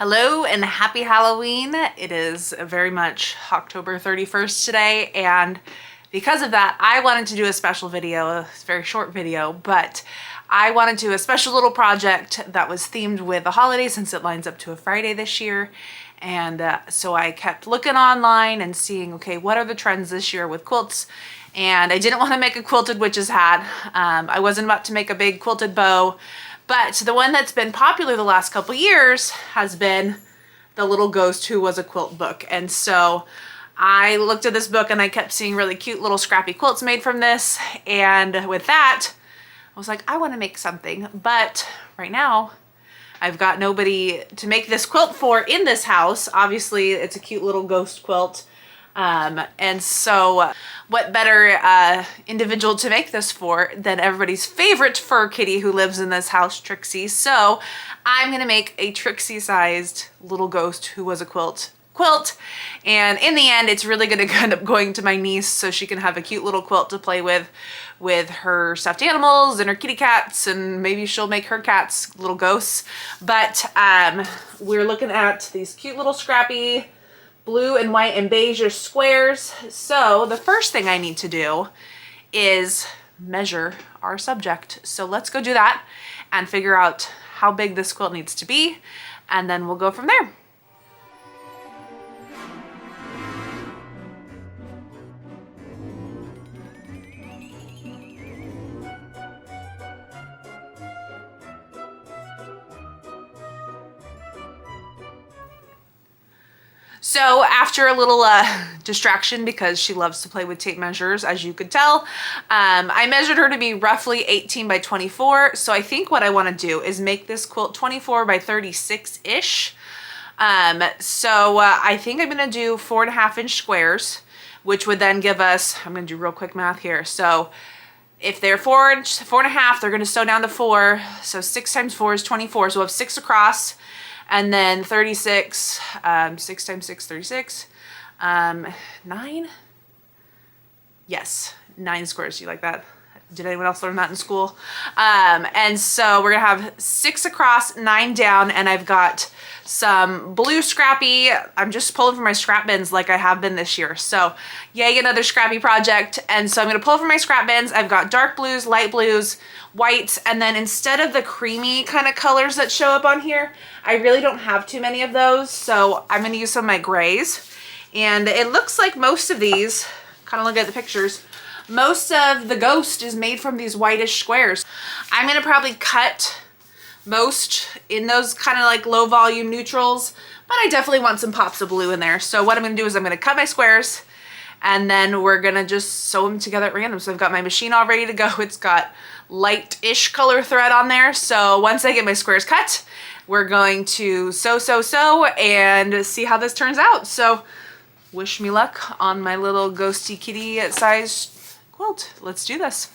Hello and happy Halloween. It is very much October 31st today, and because of that, I wanted to do a special video, a very short video, but I wanted to do a special little project that was themed with the holiday since it lines up to a Friday this year. And so I kept looking online and seeing, okay, what are the trends this year with quilts? And I didn't want to make a quilted witch's hat. I wasn't about to make a big quilted bow. But the one that's been popular the last couple years has been the Little Ghost Who Was a Quilt book. And so I looked at this book and I kept seeing really cute little scrappy quilts made from this. And with that, I was like, I want to make something. But right now, I've got nobody to make this quilt for in this house. Obviously, it's a cute little ghost quilt. And so what better individual to make this for than everybody's favorite fur kitty who lives in this house, Trixie. So I'm gonna make a Trixie-sized little ghost who was a quilt. And in the end, it's really gonna end up going to my niece so she can have a cute little quilt to play with her stuffed animals and her kitty cats, and maybe she'll make her cats little ghosts. But we're looking at these cute little scrappy blue and white and beige squares. So the first thing I need to do is measure our subject. So let's go do that and figure out how big this quilt needs to be, and then we'll go from there. So after a little distraction, because she loves to play with tape measures, as you could tell, I measured her to be roughly 18 by 24. So I think what I want to do is make this quilt 24 by 36-ish. I think I'm going to do 4.5-inch squares, which would then give us, I'm going to do real quick math here. So if they're 4.5, they're going to sew down to 4. So 6 times 4 is 24. So we'll have 6 across. And then 36, 6 times 6, 36, 9? Yes, 9 squares. You like that? Did anyone else learn that in school? And so we're gonna have 6 across, 9 down, and I've got some blue scrappy. I'm just pulling from my scrap bins like I have been this year. So yay, another scrappy project. And so I'm gonna pull from my scrap bins. I've got dark blues, light blues, whites, and then instead of the creamy kind of colors that show up on here, I really don't have too many of those. So I'm gonna use some of my grays. And it looks like most of these, kind of look at the pictures, most of the ghost is made from these whitish squares. I'm gonna probably cut most in those kind of like low volume neutrals, but I definitely want some pops of blue in there. So what I'm gonna do is I'm gonna cut my squares, and then we're gonna just sew them together at random. So I've got my machine all ready to go. It's got light-ish color thread on there. So once I get my squares cut, we're going to sew and see how this turns out. So wish me luck on my little ghosty kitty sized quilt. Let's do this.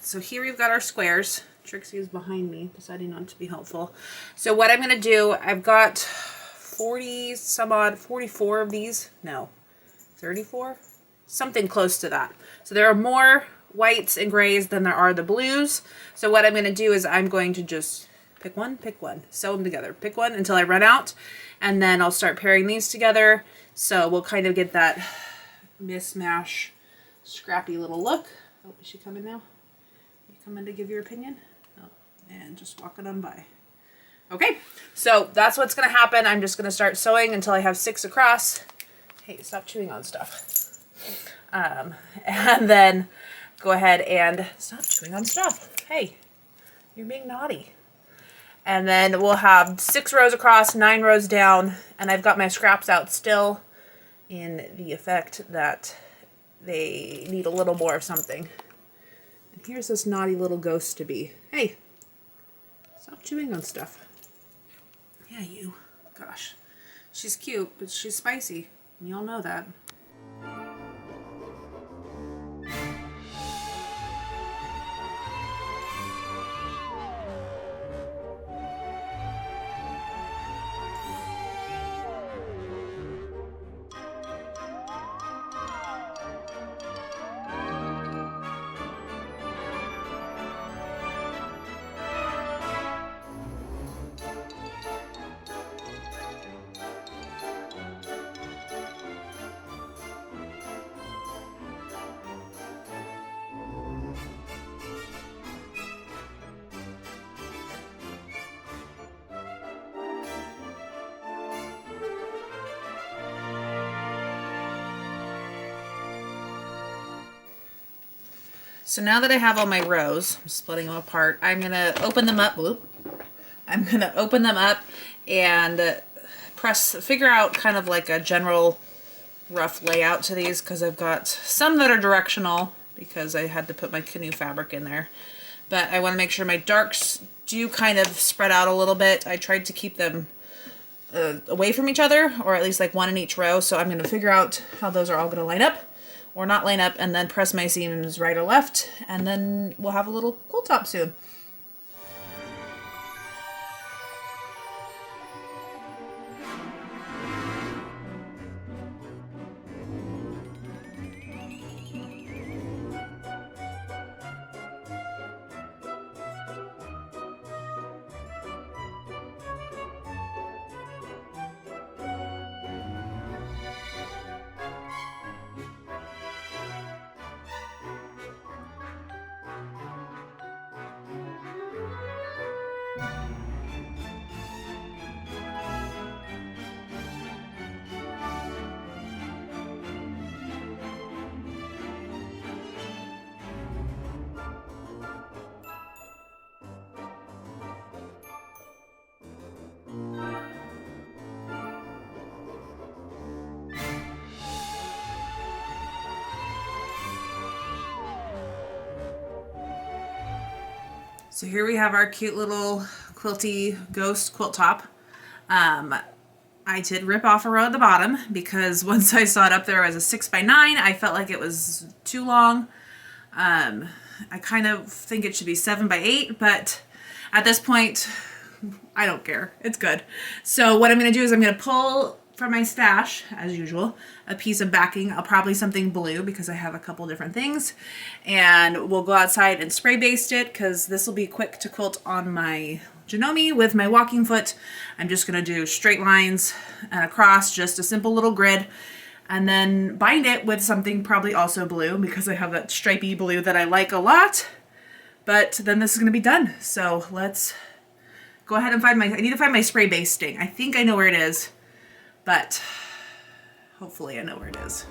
So here we've got our squares. Trixie is behind me, deciding not to be helpful. So what I'm gonna do, I've got 40 some odd, 44 of these. No, 34? Something close to that. So there are more whites and grays than there are the blues. So what I'm gonna do is I'm going to just pick one, sew them together. Pick one until I run out, and then I'll start pairing these together. So we'll kind of get that mishmash, scrappy little look. Oh, is she coming now? Come in to give your opinion? Oh, and just walking on by. Okay, so that's what's gonna happen. I'm just gonna start sewing until I have 6 across. Hey, stop chewing on stuff. And then go ahead and stop chewing on stuff. Hey, you're being naughty. And then we'll have 6 rows across, 9 rows down, and I've got my scraps out still in the effect that they need a little more of something. And here's this naughty little ghost to be. Hey, stop chewing on stuff. Yeah, you. Gosh. She's cute, but she's spicy. And you all know that. So now that I have all my rows, I'm splitting them apart, I'm going to open them up. I'm going to open them up and figure out kind of like a general rough layout to these, because I've got some that are directional because I had to put my canoe fabric in there. But I want to make sure my darks do kind of spread out a little bit. I tried to keep them away from each other, or at least like one in each row. So I'm going to figure out how those are all going to line up or not line up, and then press my seams right or left, and then we'll have a little quilt top soon. So here we have our cute little quilty ghost quilt top. I did rip off a row at the bottom because once I saw it up there as a 6x9, I felt like it was too long. I kind of think it should be 7x8, but at this point, I don't care. It's good. So what I'm going to do is I'm going to pull from my stash, as usual, a piece of backing. I'll probably something blue because I have a couple different things. And we'll go outside and spray baste it because this will be quick to quilt on my Janome with my walking foot. I'm just going to do straight lines and across, just a simple little grid, and then bind it with something probably also blue because I have that stripy blue that I like a lot. But then this is going to be done. So let's go ahead and find I need to find my spray basting. I think I know where it is, but hopefully I know where it is.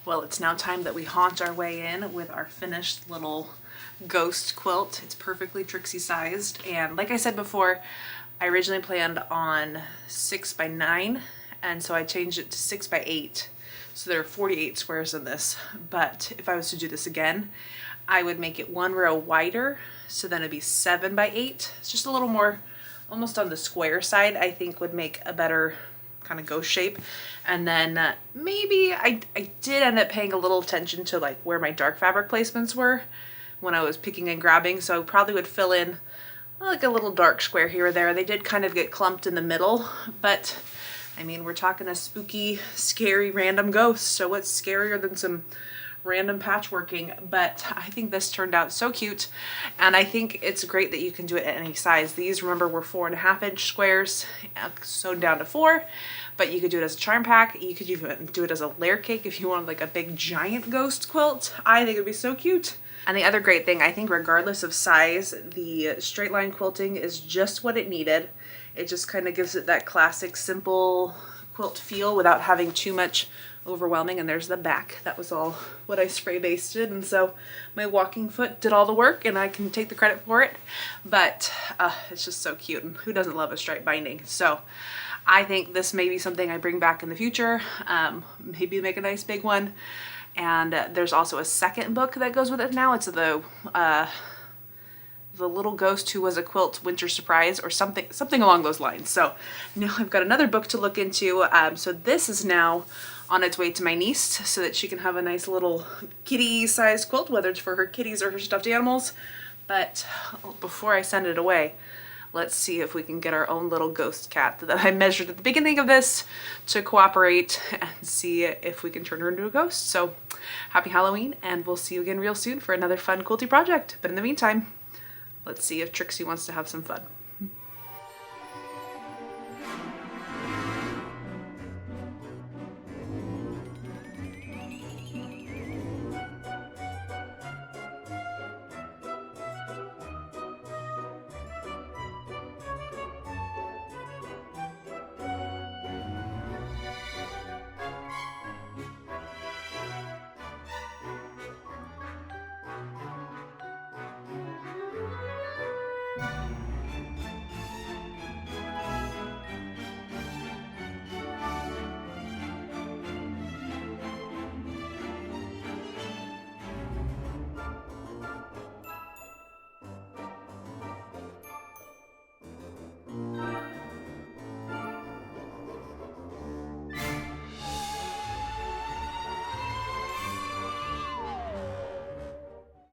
Well, it's now time that we haunt our way in with our finished little ghost quilt. It's perfectly Trixie sized, and like I said before, I originally planned on 6x9, and so I changed it to 6x8. So there are 48 squares in this, but if I was to do this again, I would make it one row wider, so then it'd be 7x8. It's just a little more, almost on the square side, I think would make a better kind of ghost shape. And then maybe I did end up paying a little attention to like where my dark fabric placements were when I was picking and grabbing, so I probably would fill in like a little dark square here or there. They did kind of get clumped in the middle, but I mean, we're talking a spooky, scary, random ghost, so what's scarier than some random patchworking? But I think this turned out so cute, and I think it's great that you can do it at any size. These, remember, were 4.5-inch squares, sewn down to 4, but you could do it as a charm pack. You could even do it as a layer cake if you wanted like a big giant ghost quilt. I think it would be so cute. And the other great thing, I think regardless of size, the straight line quilting is just what it needed. It just kind of gives it that classic simple quilt feel without having too much overwhelming. And there's the back. That was all what I spray basted, and so my walking foot did all the work and I can take the credit for it. But it's just so cute, and who doesn't love a stripe binding? So I think this may be something I bring back in the future. Maybe make a nice big one. And there's also a second book that goes with it now. It's the Little Ghost Who Was a Quilt Winter Surprise, or something along those lines. So now I've got another book to look into. So this is now on its way to my niece so that she can have a nice little kitty-sized quilt, whether it's for her kitties or her stuffed animals. But before I send it away, let's see if we can get our own little ghost cat that I measured at the beginning of this to cooperate and see if we can turn her into a ghost. So happy Halloween, and we'll see you again real soon for another fun quilty project. But in the meantime, let's see if Trixie wants to have some fun.